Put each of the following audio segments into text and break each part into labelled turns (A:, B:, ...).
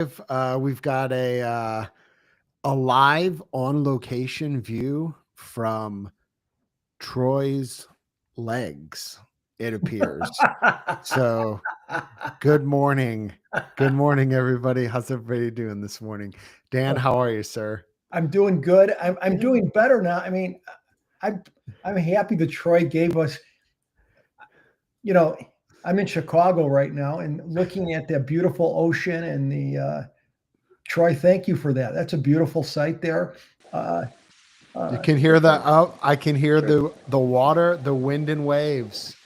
A: We've got a live on location view from Troy's legs, it appears. So good morning. Good morning, everybody. How's everybody doing this morning? Dan, how are you, sir?
B: I'm doing good. I'm doing better now. I mean, I'm happy that Troy gave us, I'm in Chicago right now and looking at the beautiful ocean and the Troy, thank you for that. That's a beautiful sight there.
A: You can hear the I can hear the water, the wind and waves.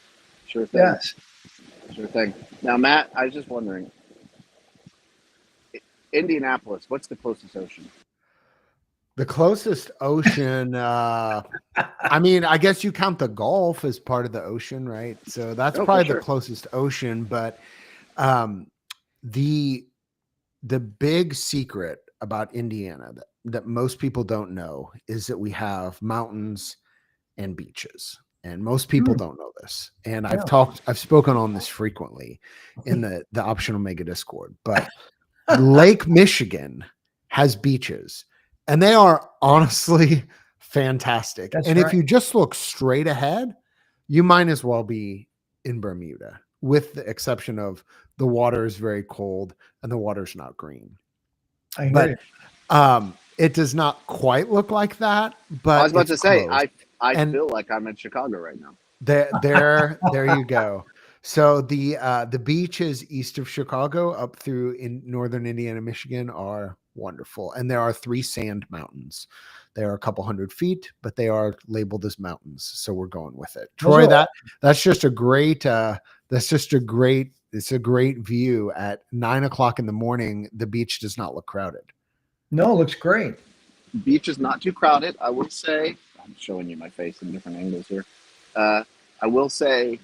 C: Sure thing.
B: Yes.
C: Sure thing. Now, Matt, I was just wondering, Indianapolis, what's the closest ocean?
A: The closest ocean, I mean, I guess you count the Gulf as part of the ocean, right? So that's probably the closest ocean. But the big secret about Indiana that most people don't know is that we have mountains and beaches. And most people don't know this. And I've spoken on this frequently in the Option Omega Discord. But Lake Michigan has beaches. And they are honestly fantastic.
B: That's
A: and
B: right.
A: If you just look straight ahead, you might as well be in Bermuda, with the exception of the water is very cold and the water's not green.
B: I hear
A: you. It does not quite look like that. But
C: I was about to say,
A: close.
C: I feel like I'm in Chicago right now.
A: There you go. So the beaches east of Chicago up through in northern Indiana, Michigan are wonderful. And there are 3 sand mountains. They are a couple hundred feet, but they are labeled as mountains. So we're going with it. Troy, that's just a great it's a great view at 9 o'clock in the morning. The beach does not look crowded.
B: No, it looks great.
C: Beach is not too crowded. I will say, I'm showing you my face in different angles here. I will say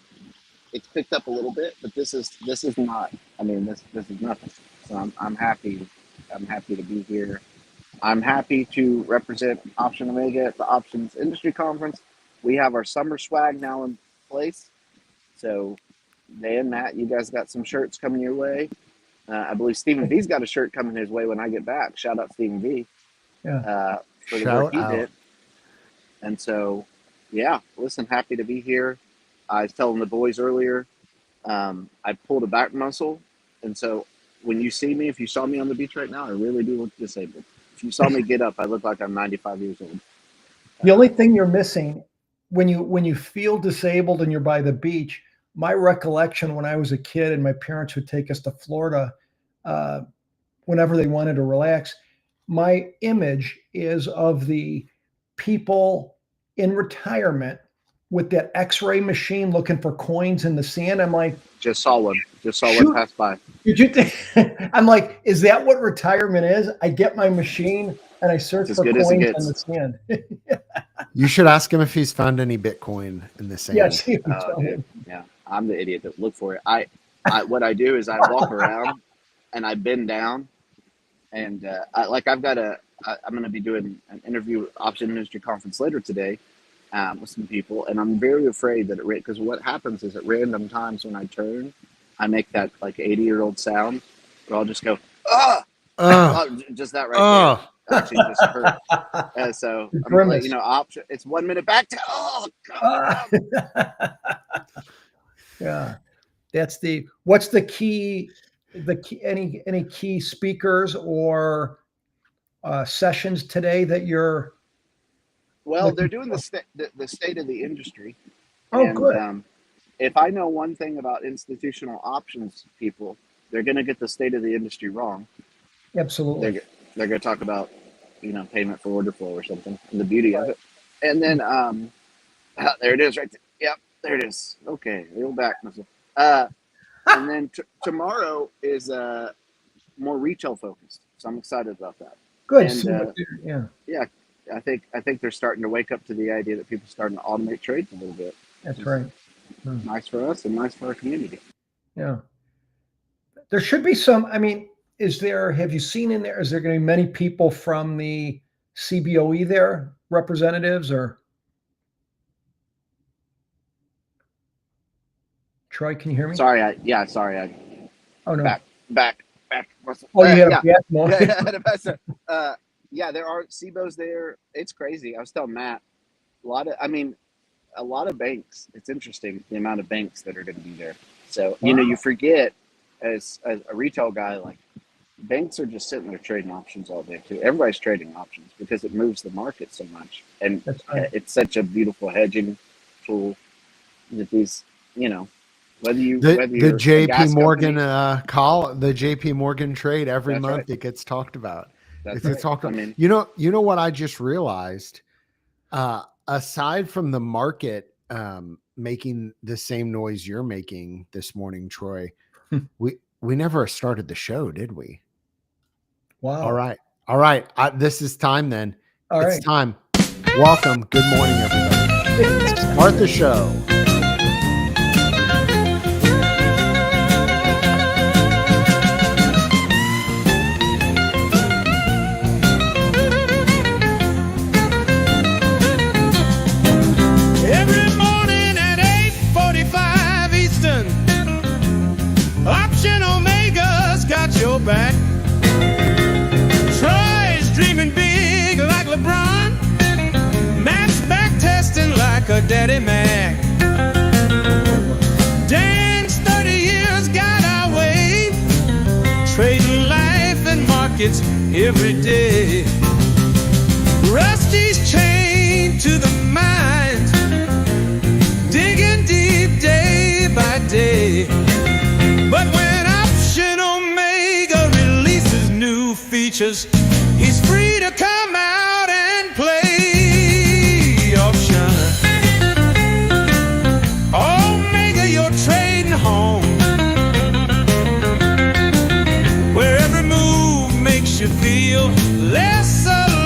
C: it's picked up a little bit, but this is not. I mean, this is nothing. So I'm happy. I'm happy to be here. I'm happy to represent Option Omega at the Options Industry Conference. We have our summer swag now in place. So, Dan, Matt, you guys got some shirts coming your way. I believe Stephen V's got a shirt coming his way when I get back. Shout out Stephen V. For the work he did. And so, yeah, listen, happy to be here. I was telling the boys earlier, I pulled a back muscle. And so when you see me, if you saw me on the beach right now, I really do look disabled. If you saw me get up, I look like I'm 95 years old.
B: The only thing you're missing when you feel disabled and you're by the beach, my recollection when I was a kid and my parents would take us to Florida whenever they wanted to relax, my image is of the people in retirement with that X-ray machine looking for coins in the sand. I'm like,
C: just saw one pass by.
B: Did you think? I'm like, is that what retirement is? I get my machine and I search for coins in the sand.
A: You should ask him if he's found any Bitcoin in the sand.
B: Yes,
C: yeah, I'm the idiot that look for it. I what I do is I walk around and I bend down, and I'm going to be doing an interview at Option Industry Conference later today with some people, and I'm very afraid that because what happens is at random times when I turn, I make that like 80-year-old sound, but I'll just go just that right there. Actually just hurt. So I'm gonna let you know, option. It's 1 minute back to God.
B: Yeah, that's what's the key? Any key speakers or sessions today that you're?
C: Well, they're doing the state of the industry.
B: Oh, good.
C: If I know one thing about institutional options people, they're going to get the state of the industry wrong.
B: Absolutely.
C: They're going to talk about, payment for order flow or something, and the beauty of it. And then there it is, right there. Yep, there it is. Okay, reel back. And then tomorrow is more retail focused, so I'm excited about that.
B: Good.
C: And, yeah. I think they're starting to wake up to the idea that people are starting to automate trades a little bit.
B: That's right.
C: Nice for us and nice for our community.
B: Yeah. There should be some, have you seen in there, is there going to be many people from the CBOE there, representatives or? Troy, can you hear me?
C: Sorry. Oh, no. Back. back.
B: Oh, you had
C: Yeah.
B: a bet more.
C: Yeah, there are SIBOs there. It's crazy. I was telling Matt, a lot of banks. It's interesting the amount of banks that are going to be there. So, you forget as a retail guy, like banks are just sitting there trading options all day too. Everybody's trading options because it moves the market so much. And
B: That's right.
C: it's such a beautiful hedging tool that these, whether you're
A: The
C: a
A: JP
C: gas
A: Morgan
C: company,
A: the JP Morgan trade every
C: That's
A: month
C: right.
A: it gets talked about.
C: That's
A: It's talked
C: right.
A: about. You know what I just realized? Aside from the market making the same noise you're making this morning, Troy, we never started the show, did we?
B: Wow.
A: All right. This is time then.
B: All
A: it's
B: right.
A: time. Welcome. Good morning, everybody. Start the show.
D: Every morning at 8:45 Eastern, Option Omega's got your back. Troy's dreaming big like LeBron. Matt's backtesting like a daddy Mac. Dan's 30 years got our way, trading life and markets every day. Rusty's chained to the mines, digging deep day by day. But when Option Omega releases new features, he's free to come out and play. Option Omega, you're trading home, where every move makes you feel less alone.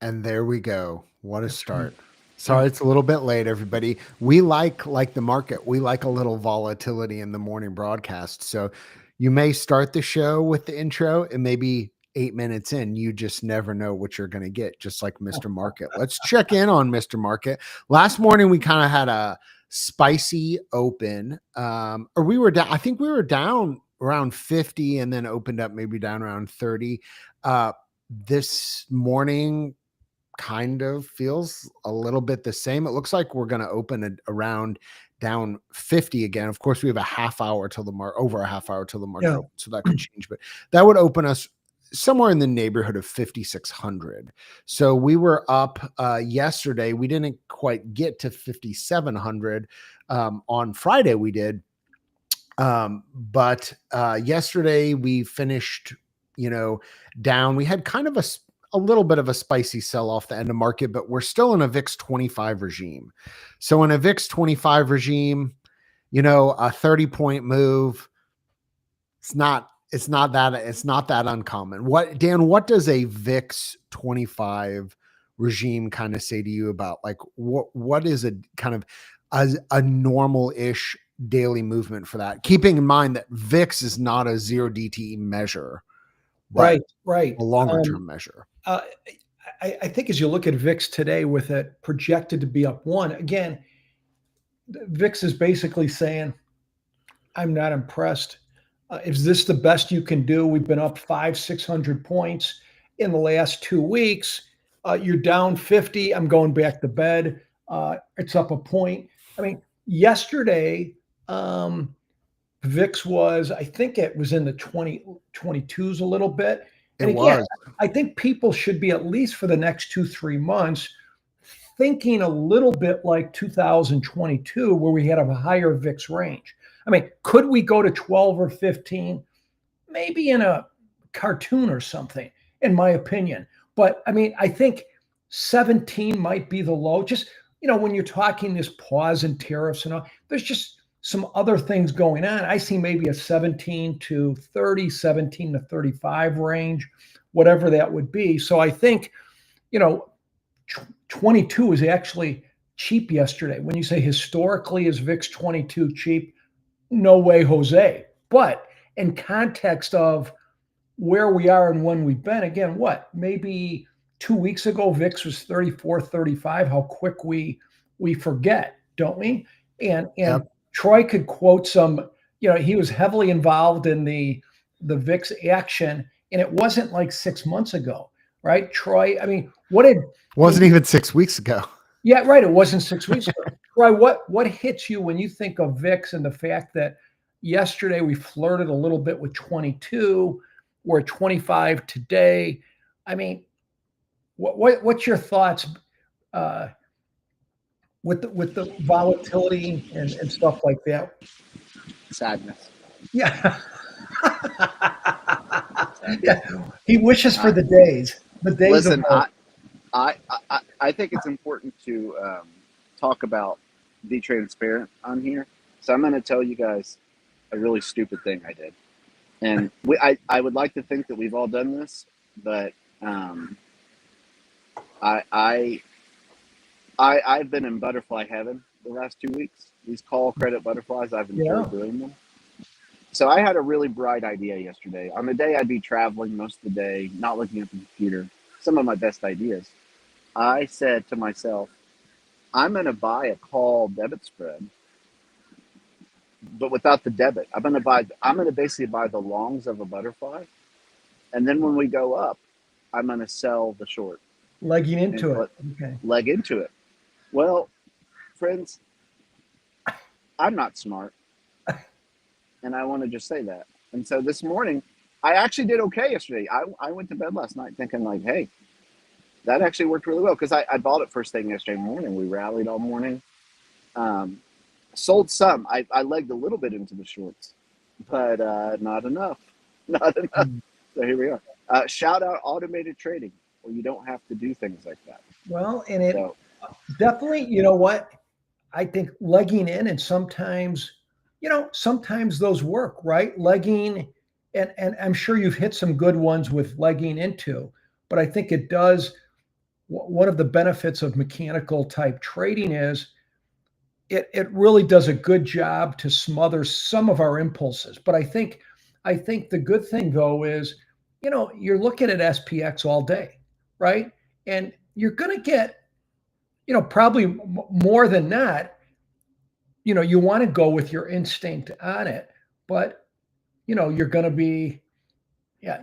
A: And there we go. What a start. Sorry, it's a little bit late, everybody. We like the market. We like a little volatility in the morning broadcast. So you may start the show with the intro and maybe 8 minutes in, you just never know what you're going to get, just like Mr. Market. Let's check in on Mr. Market. Last morning, we kind of had a spicy open. Or we were down, I think we were down around 50 and then opened up maybe down around 30. This morning, kind of feels a little bit the same. It looks like we're going to open around down 50 again. Of course, we have a half hour till the market, over a half hour till the market opens, so that could change, but that would open us somewhere in the neighborhood of 5,600. So we were up yesterday. We didn't quite get to 5,700. On Friday we did. But yesterday we finished, down. We had kind of a little bit of a spicy sell off the end of market, but we're still in a VIX 25 regime. So in a VIX 25 regime, a 30-point move, it's not that uncommon. What does a VIX 25 regime kind of say to you about, like, what is a kind of a normal-ish daily movement for that? Keeping in mind that VIX is not a 0 DTE measure.
B: Right.
A: A longer term measure.
B: I think as you look at VIX today with it projected to be up 1, again, VIX is basically saying, I'm not impressed. Is this the best you can do? We've been up 500-600 points in the last 2 weeks. You're down 50. I'm going back to bed. It's up a point. I mean, yesterday, VIX was, I think it was in the 22s a little bit. And again, I think people should be, at least for the next 2-3 months, thinking a little bit like 2022, where we had a higher VIX range. I mean, could we go to 12 or 15? Maybe in a cartoon or something, in my opinion. But I mean, I think 17 might be the low. Just, when you're talking this pause in tariffs and all, there's just some other things going on. I see maybe a 17 to 30, 17 to 35 range, whatever that would be. So I think, 22 is actually cheap yesterday. When you say historically is VIX 22 cheap, no way, Jose. But in context of where we are and when we've been. Again, what, maybe 2 weeks ago, VIX was 34, 35. How quick we forget, don't we? And
A: Yep.
B: Troy could quote some, he was heavily involved in the VIX action, and it wasn't like 6 months ago, right? Troy, I mean,
A: wasn't even 6 weeks ago.
B: Yeah, right. It wasn't 6 weeks ago. Troy, what hits you when you think of VIX and the fact that yesterday we flirted a little bit with 22, we're at 25 today? I mean, what's your thoughts with the volatility and stuff like that?
C: Sadness.
B: Yeah. Yeah. He wishes for the days.
C: Listen, I think it's important to talk about, be transparent on here. So I'm going to tell you guys a really stupid thing I did. And I would like to think that we've all done this, but I've been in butterfly heaven the last 2 weeks. These call credit butterflies, I've enjoyed doing them. So I had a really bright idea yesterday. On the day I'd be traveling most of the day, not looking at the computer, some of my best ideas. I said to myself, I'm going to buy a call debit spread, but without the debit. I'm going to basically buy the longs of a butterfly. And then when we go up, I'm going to sell the short.
B: Legging into it. Okay.
C: Leg into it. Well, friends, I'm not smart. And I want to just say that. And so this morning, I actually did okay yesterday. I went to bed last night thinking like, hey, that actually worked really well, because I bought it first thing yesterday morning. We rallied all morning. Sold some. I legged a little bit into the shorts, but not enough. Not enough. So here we are. Shout out automated trading, where you don't have to do things like that.
B: Well, and it definitely, you know what? I think legging in, and sometimes those work, right? Legging, and I'm sure you've hit some good ones with legging into, but I think it does. One of the benefits of mechanical type trading is it really does a good job to smother some of our impulses. But I think the good thing though is, you're looking at SPX all day, right? And you're going to get, probably more than not, you want to go with your instinct on it, but you're going to be,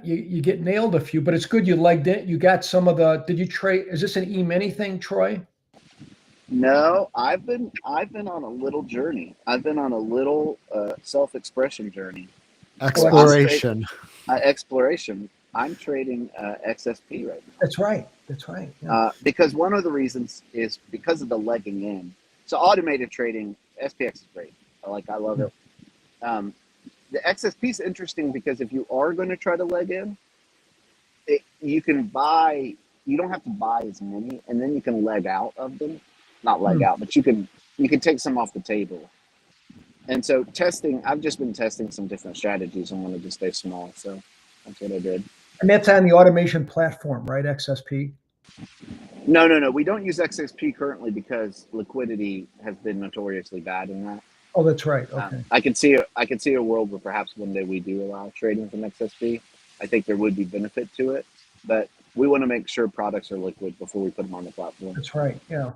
B: you get nailed a few, but it's good you legged it. You got some of the, did you trade? Is this an E-mini thing, Troy?
C: No, I've been on a little journey. I've been on a little self-expression journey.
A: Exploration.
C: Exploration. I'm trading XSP right now.
B: That's right. Yeah.
C: Because one of the reasons is because of the legging in. So automated trading, SPX is great. I love it. The XSP is interesting because if you are going to try to leg in, you can buy. You don't have to buy as many, and then you can leg out of them. Not leg out, but you can take some off the table. And so I've just been testing some different strategies and wanted to stay small. So that's what I did.
B: And that's on the automation platform, right? XSP?
C: No. We don't use XSP currently because liquidity has been notoriously bad in that.
B: Oh, that's right. Okay.
C: I can see a world where perhaps one day we do allow trading from XSP. I think there would be benefit to it, but we want to make sure products are liquid before we put them on the platform.
B: That's right. Yeah.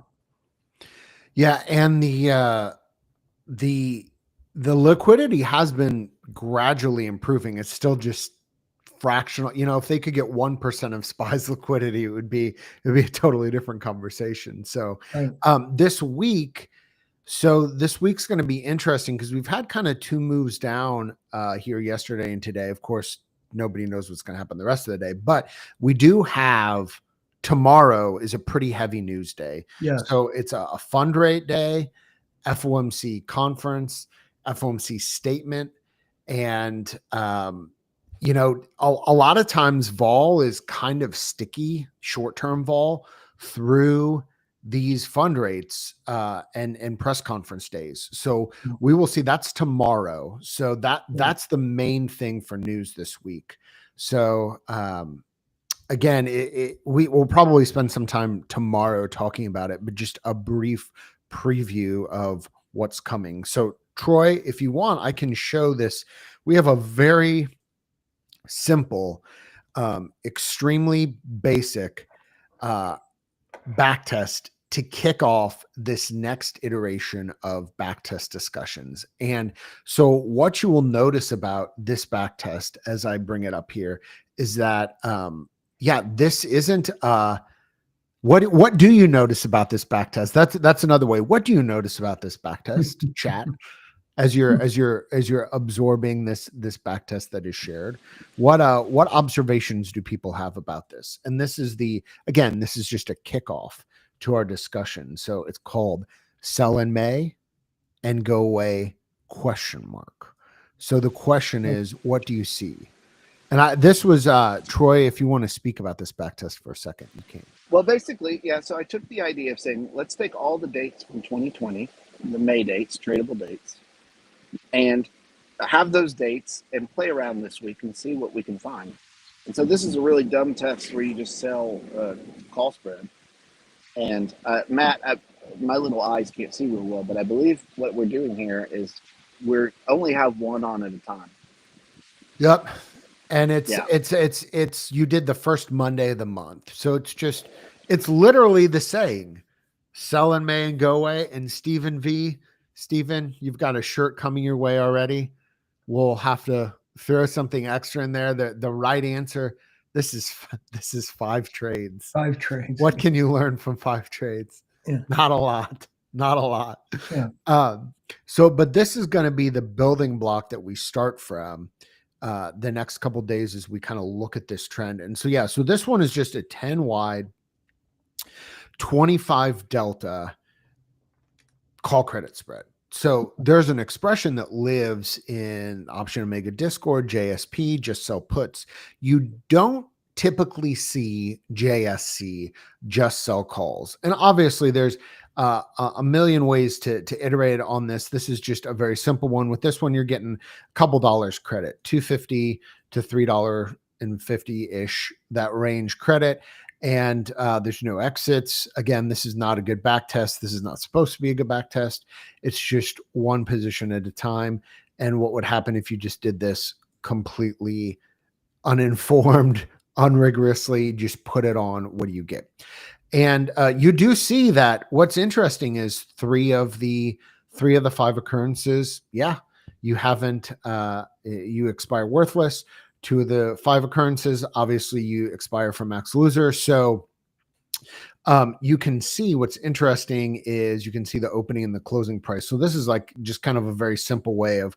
A: Yeah, and the liquidity has been gradually improving. It's still just fractional. If they could get 1% of SPY's liquidity, it would be a totally different conversation. So
B: right.
A: this week's going to be interesting because we've had kind of two moves down here yesterday and today. Of course, nobody knows what's going to happen the rest of the day, but we do have tomorrow is a pretty heavy news day.
B: Yes.
A: So it's a fund rate day, FOMC conference, FOMC statement. And, a lot of times vol is kind of sticky, short-term vol through these fund rates and press conference days. So we will see. That's tomorrow. So that's the main thing for news this week. So again, we will probably spend some time tomorrow talking about it, but just a brief preview of what's coming. So Troy, if you want, I can show this. We have a very simple, extremely basic backtest to kick off this next iteration of backtest discussions. And so what you will notice about this backtest as I bring it up here is that, this isn't, what do you notice about this backtest? That's another way. What do you notice about this backtest, chat? As you're absorbing this backtest that is shared, what observations do people have about this? And this is this is just a kickoff to our discussion. So it's called Sell in May and Go Away ? So the question is, what do you see? And this was Troy. If you want to speak about this backtest for a second, you can.
C: Well, basically, yeah. So I took the idea of saying, let's take all the dates from 2020, the May dates, tradable dates, and have those dates and play around this week and see what we can find. And so this is a really dumb test where you just sell call spread. And Matt, my little eyes can't see real well, but I believe what we're doing here is we're only have one on at a time.
A: Yep. And it's you did the first Monday of the month. So it's literally the saying, sell in May and go away. And Stephen, you've got a shirt coming your way already. We'll have to throw something extra in there. The right answer, this is 5 trades.
B: 5 trades.
A: What can you learn from 5 trades?
B: Yeah.
A: Not a lot.
B: Yeah.
A: But this is going to be the building block that we start from the next couple of days as we kind of look at this trend. And so this one is just a 10 wide, 25 delta call credit spread. So there's an expression that lives in Option Omega Discord, JSP, just sell puts. You don't typically see JSC, just sell calls. And obviously there's a million ways to iterate on this. This is just a very simple one. With this one, you're getting a couple dollars credit, $2.50 to $3.50-ish, that range credit. And there's no exits. Again, this is not a good back test. This is not supposed to be a good back test. It's just one position at a time. And what would happen if you just did this completely uninformed, unrigorously, just put it on? What do you get? And you do see that what's interesting is 3 of the 5 occurrences. Yeah, you haven't, you expire worthless. 2 of the 5 occurrences, obviously you expire from max loser. So you can see what's interesting is you can see the opening and the closing price. So this is like just kind of a very simple way of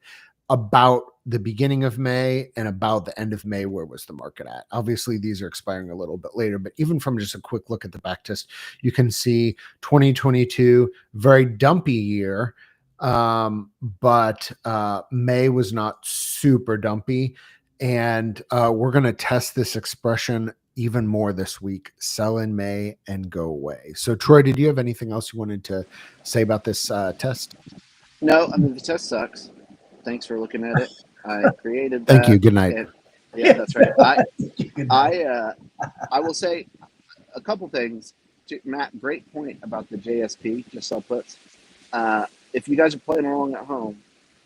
A: about the beginning of May and about the end of May, where was the market at? Obviously, these are expiring a little bit later, but even from just a quick look at the back test, you can see 2022, very dumpy year. But May was not super dumpy. And we're going to test this expression even more this week. Sell in May and go away. So, Troy, did you have anything else you wanted to say about this test?
C: No, I mean, the test sucks. Thanks for looking at it. I created that.
A: Thank you. Good night.
C: Yeah, that's right. I will say a couple things. Matt, great point about the JSP, just sell puts. If you guys are playing along at home,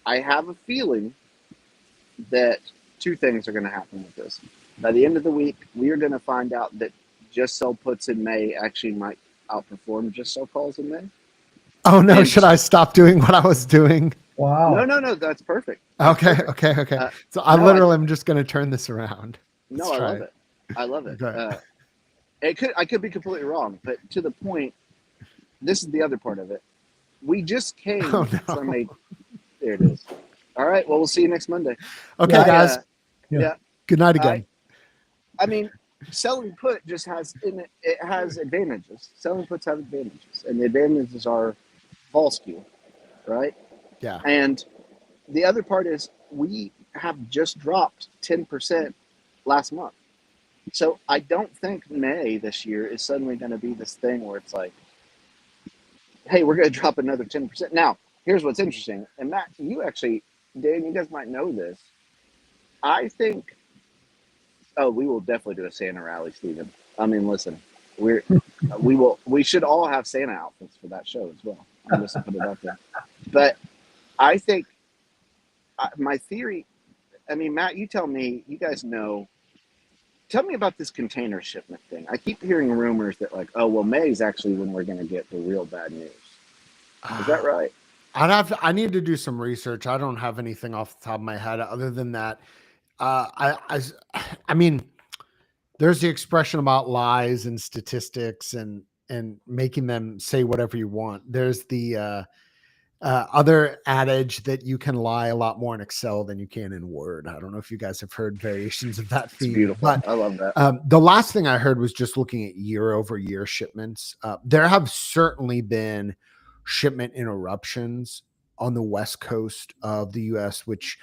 C: I have a feeling that 2 things are going to happen with this. By the end of the week, we are going to find out that just sell puts in May actually might outperform just sell calls in May.
A: Oh no! Should I stop doing what I was doing?
B: Wow.
C: No. That's perfect.
A: Okay. So I am just going to turn this around.
C: No, I love it. I love it. Okay. I could be completely wrong, but to the point, this is the other part of it. We just came from a. There it is. All right. Well, we'll see you next Monday.
A: Okay, guys.
C: Yeah.
A: Good night again.
C: I mean, selling put just has it has advantages. Selling puts have advantages, and the advantages are vol skew, right?
A: Yeah.
C: And the other part is we have just dropped 10% last month. So I don't think May this year is suddenly going to be this thing where it's like, hey, we're going to drop another 10%. Now, here's what's interesting. And Matt, you actually, Dan, you guys might know this. I think, we will definitely do a Santa rally, Stephen. I mean, listen, we should all have Santa outfits for that show as well. I'm just put it out there. But I think my theory, I mean, Matt, you tell me, you guys know, tell me about this container shipment thing. I keep hearing rumors that like, oh, well, May is actually when we're going to get the real bad news. Is that right?
A: I need to do some research. I don't have anything off the top of my head other than that. I mean, there's the expression about lies and statistics and making them say whatever you want. There's the other adage that you can lie a lot more in Excel than you can in Word. I don't know if you guys have heard variations of that theme.
C: It's beautiful.
A: But
C: I love that.
A: The last thing I heard was just looking at year-over-year shipments. There have certainly been shipment interruptions on the West Coast of the U.S., which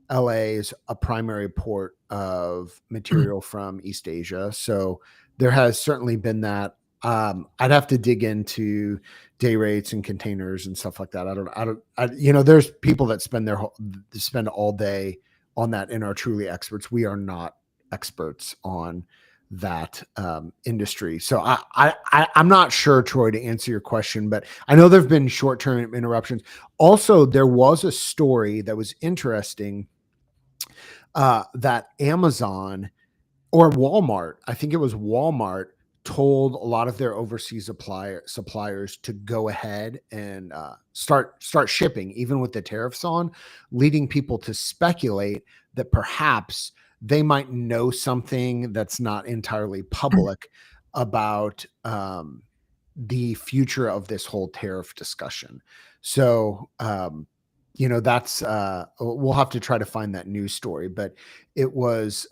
A: LA is a primary port of material from East Asia. So there has certainly been that. I'd have to dig into day rates and containers and stuff like that. There's people that spend all day on that and are truly experts. We are not experts on that industry. So I'm not sure, Troy, to answer your question, but I know there've been short-term interruptions. Also, there was a story that was interesting that Amazon or Walmart, I think it was Walmart, told a lot of their overseas suppliers to go ahead and start shipping, even with the tariffs on, leading people to speculate that perhaps they might know something that's not entirely public about the future of this whole tariff discussion. So, that's we'll have to try to find that news story, but it was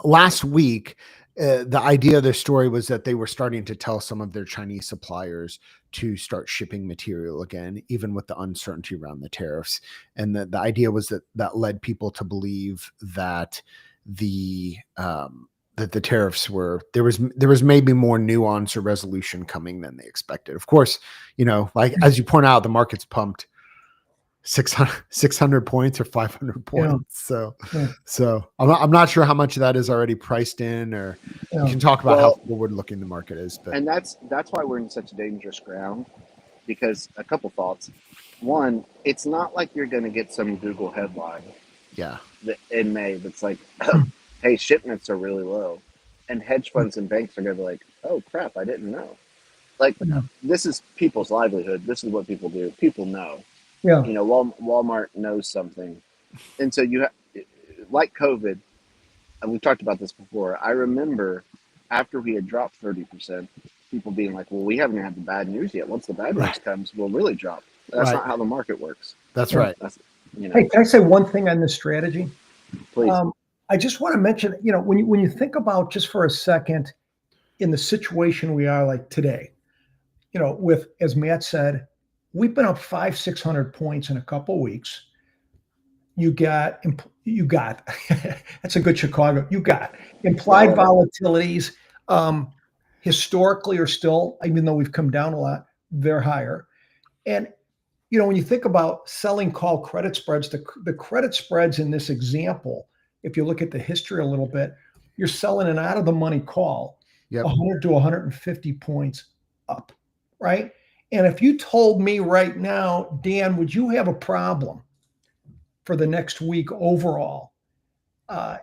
A: last week. The idea of their story was that they were starting to tell some of their Chinese suppliers to start shipping material again, even with the uncertainty around the tariffs. And the idea was that led people to believe that the tariffs were, there was maybe more nuance or resolution coming than they expected. Of course, like as you point out, the market's pumped 600 points or 500 points.
B: Yeah.
A: So I'm not sure how much of that is already priced in, or you can talk about how forward looking the market is. But
C: and that's why we're in such dangerous ground, because a couple thoughts. One, it's not like you're going to get some Google headline in May that's like, hey, shipments are really low, and hedge funds and banks are going to be like, oh crap, I didn't know. Like, this is people's livelihood. This is what people do. People know.
B: Yeah.
C: Walmart knows something. And so you like COVID, and we've talked about this before. I remember after we had dropped 30%, people being like, well, we haven't had the bad news yet. Once the bad news comes, we'll really drop. That's not how the market works.
A: That's right.
B: Hey, can I say one thing on this strategy?
C: Please.
B: I just want to mention, when you think about just for a second in the situation we are like today, with, as Matt said, we've been up 500-600 points in a couple of weeks. You got that's a good Chicago. You got implied volatilities historically are still, even though we've come down a lot, they're higher. And when you think about selling call credit spreads, the credit spreads in this example, if you look at the history a little bit, you're selling an out of the money call, 100 to 150 points up, right? And if you told me right now, Dan, would you have a problem for the next week overall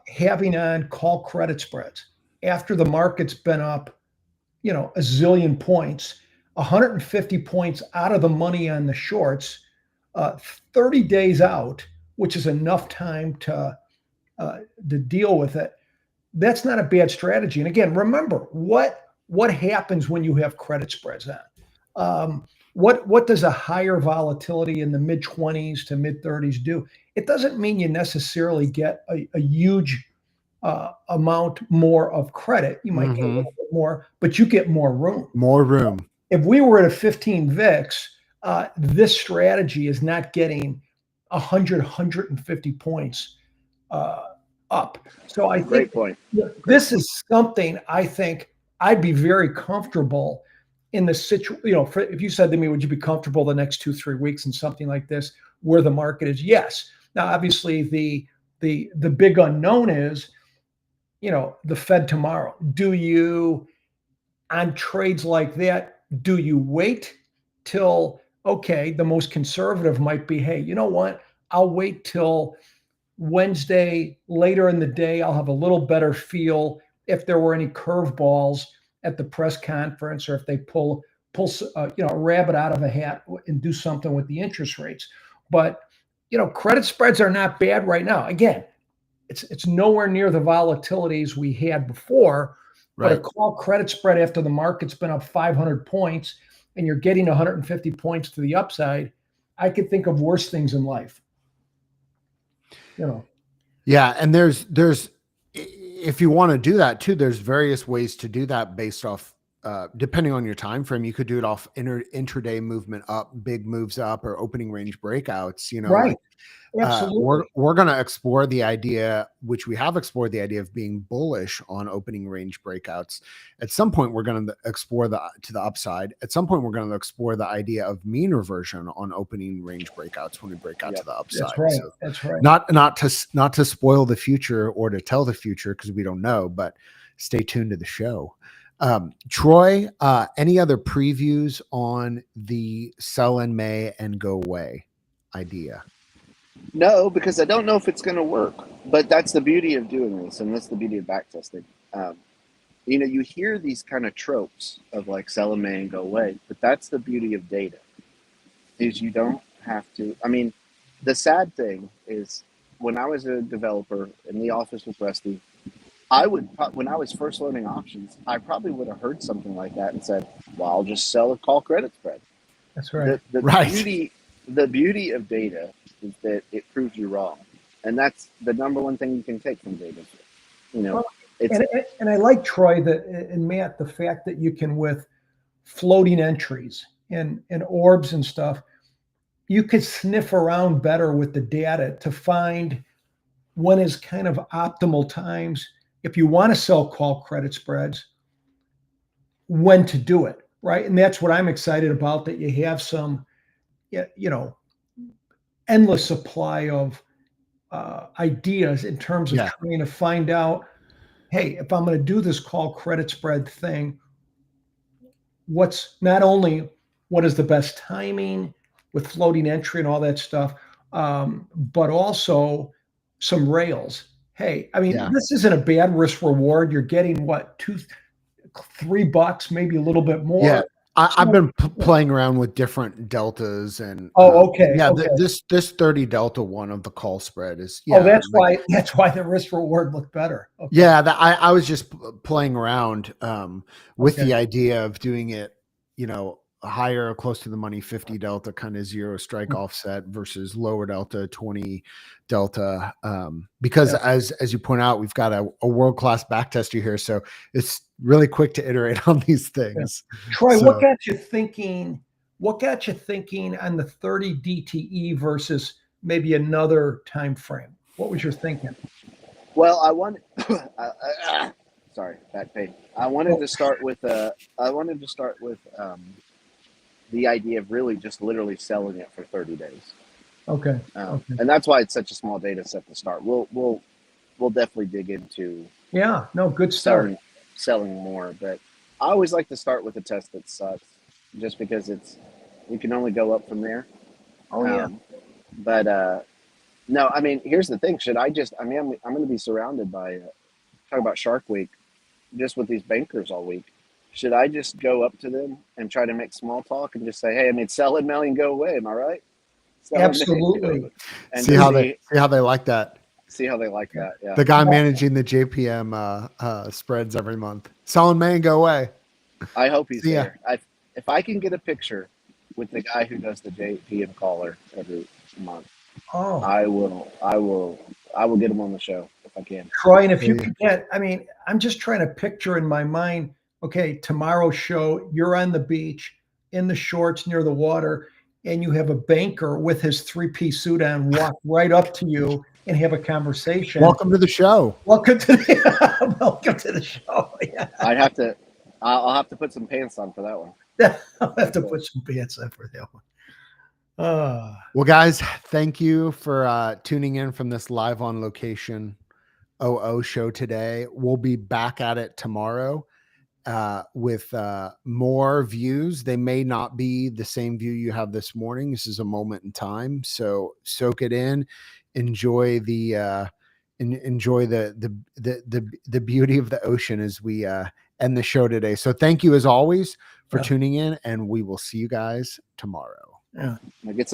B: having on call credit spreads after the market's been up, a zillion points, 150 points out of the money on the shorts, 30 days out, which is enough time to deal with it? That's not a bad strategy. And again, remember what happens when you have credit spreads on. What does a higher volatility in the mid 20s to mid 30s do? It doesn't mean you necessarily get a huge amount more of credit. You might get a little bit more, but you get more room. More room. If we were at a 15 VIX, this strategy is not getting 100, 150 points up. So I think
C: Great point.
B: This is something I think I'd be very comfortable in the situation. If you said to me, would you be comfortable the next 2-3 weeks in something like this where the market is? Yes. Now, obviously, the big unknown is, the Fed tomorrow. Do you, on trades like that, do you wait till, okay, the most conservative might be, hey, you know what? I'll wait till Wednesday, later in the day, I'll have a little better feel if there were any curveballs at the press conference, or if they pull a rabbit out of a hat and do something with the interest rates. But credit spreads are not bad right now. Again, it's nowhere near the volatilities we had before. But a call credit spread after the market's been up 500 points and you're getting 150 points to the upside, I could think of worse things in life.
A: Yeah, and there's if you want to do that too, there's various ways to do that based off depending on your time frame. You could do it off intraday movement up, big moves up, or opening range breakouts.
B: Right. Absolutely.
A: We're going to explore the idea, which we have explored, the idea of being bullish on opening range breakouts. At some point, we're going to explore to the upside. At some point, we're going to explore the idea of mean reversion on opening range breakouts when we break out to the upside.
B: That's right.
A: So
B: That's right.
A: Not to spoil the future or to tell the future, because we don't know, but stay tuned to the show. Troy, any other previews on the sell in May and go away idea?
C: No, because I don't know if it's going to work. But that's the beauty of doing this, and that's the beauty of backtesting. You hear these kind of tropes of like sell in May and go away, but that's the beauty of data, is you don't have to. I mean, the sad thing is, when I was a developer in the office with Rusty, when I was first learning options, I probably would have heard something like that and said, well, I'll just sell a call credit spread.
B: That's right.
C: The beauty of data is that it proves you wrong. And that's the number one thing you can take from data.
B: And I like, Troy, and Matt, the fact that you can, with floating entries and orbs and stuff, you could sniff around better with the data to find when is kind of optimal times, if you want to sell call credit spreads, when to do it, right? And that's what I'm excited about, that you have some, endless supply of ideas in terms of trying to find out, hey, if I'm going to do this call credit spread thing, not only what is the best timing with floating entry and all that stuff, but also some rails. Hey, I mean, this isn't a bad risk reward. You're getting what, $3, maybe a little bit more.
A: Yeah. I've been playing around with different deltas and
B: okay.
A: This 30 delta one of the call spread is
B: that's why the risk reward looked better. Okay.
A: Yeah, I was just playing around with the idea of doing it, higher, close to the money 50 delta kind of zero strike offset versus lower delta 20 delta, because as you point out, we've got a world-class backtester here, so it's really quick to iterate on these things.
B: Troy, what got you thinking on the 30 DTE versus maybe another time frame? What was your thinking?
C: Well, sorry, back pain. I wanted to start with the idea of really just literally selling it for 30 days.
B: Okay.
C: And that's why it's such a small data set to start. We'll definitely dig into
B: good start.
C: Selling more, but I always like to start with a test that sucks, just because you can only go up from there. But no, I mean, here's the thing. I'm going to be surrounded by talk about Shark Week, just with these bankers all week. Should I just go up to them and try to make small talk and just say, hey, I mean, sell it, Mel, and go away. Am I right?
B: Absolutely.
C: And
A: see how they like that.
C: See how they like that. Yeah.
A: The guy managing the JPM spreads every month. Selling May and go away.
C: I hope he's there. If I can get a picture with the guy who does the JPM caller every month, I will get him on the show if I can.
B: Troy, and if you can get, I mean, I'm just trying to picture in my mind, okay, tomorrow's show, you're on the beach in the shorts near the water, and you have a banker with his 3-piece suit on walk right up to you and have a conversation.
A: Welcome to the show.
B: Welcome to the show. Yeah.
C: I'll have to put some pants on for that one.
B: I'll have to put some pants on for that one.
A: Well, guys, thank you for tuning in from this live on location OO show today. We'll be back at it tomorrow with more views. They may not be the same view you have this morning. This is a moment in time, so soak it in. enjoy the enjoy the beauty of the ocean as we end the show today. So thank you as always for tuning in, and we will see you guys tomorrow.
B: Yeah.
C: Get some